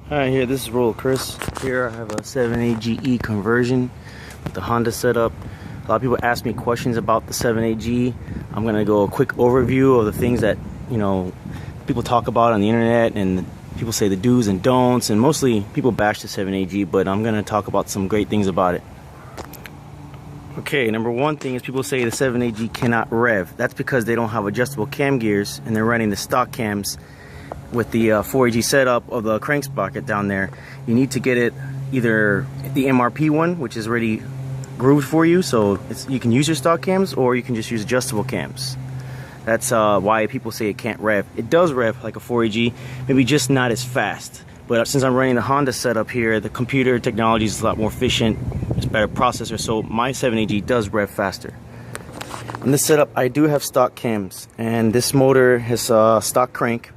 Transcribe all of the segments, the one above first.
Hi, here, this is Roll Chris. Here I have a 7AGE conversion with the Honda setup. A lot of people ask me questions about the 7AG. I'm gonna go a quick overview of the things that, people talk about on the internet, and people say the do's and don'ts, and mostly people bash the 7AG, but I'm gonna talk about some great things about it. Okay, number one thing is people say the 7AG cannot rev. That's because they don't have adjustable cam gears and they're running the stock cams with the 4AG setup of the crank sprocket down there. You need to get it either the MRP one, which is already grooved for you, so you can use your stock cams, or you can just use adjustable cams. That's why people say it can't rev. It does rev like a 4AG, maybe just not as fast. But since I'm running the Honda setup here, the computer technology is a lot more efficient. It's a better processor, so my 7AG does rev faster. On this setup, I do have stock cams, and this motor has stock crank,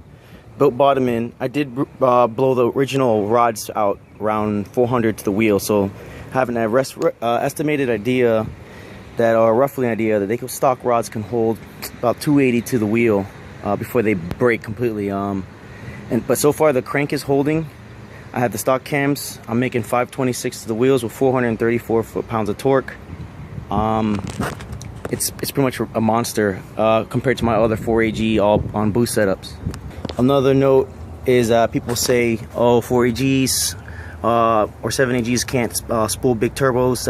built bottom in. I did blow the original rods out around 400 to the wheel, so having an estimated idea that, or roughly an idea that stock rods can hold about 280 to the wheel before they break completely. But so far the crank is holding. I have the stock cams. I'm making 526 to the wheels with 434 foot-pounds of torque. It's pretty much a monster compared to my other 4AG all on boost setups. Another note is people say, oh, 4AGs or 7AGs can't spool big turbos.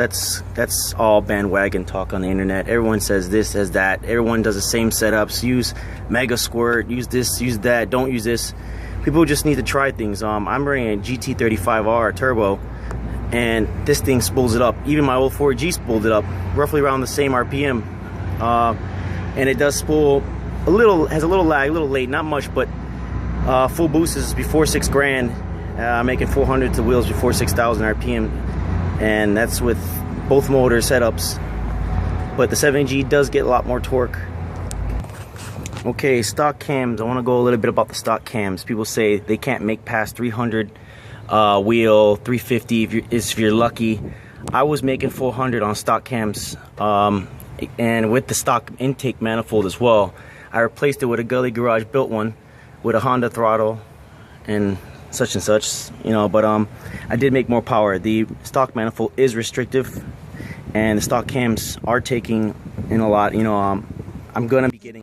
That's all bandwagon talk on the internet. Everyone says this, says that. Everyone does the same setups. Use mega squirt, use this, use that, don't use this. People just need to try things. I'm running a GT35R turbo, and this thing spools it up. Even my old 4G spooled it up, roughly around the same RPM. And it does spool a little, has a little lag, a little late, not much, but full boost is before 6 grand. I'm making 400 to wheels before 6,000 RPM, and that's with both motor setups. But the 7AG does get a lot more torque. Okay, stock cams. I want to go a little bit about the stock cams. People say they can't make past 300 wheel, 350 if you're lucky. I was making 400 on stock cams, and with the stock intake manifold as well. I replaced it with a Gully Garage built one with a Honda throttle and such, but I did make more power. The stock manifold is restrictive, and the stock cams are taking in a lot. I'm gonna be getting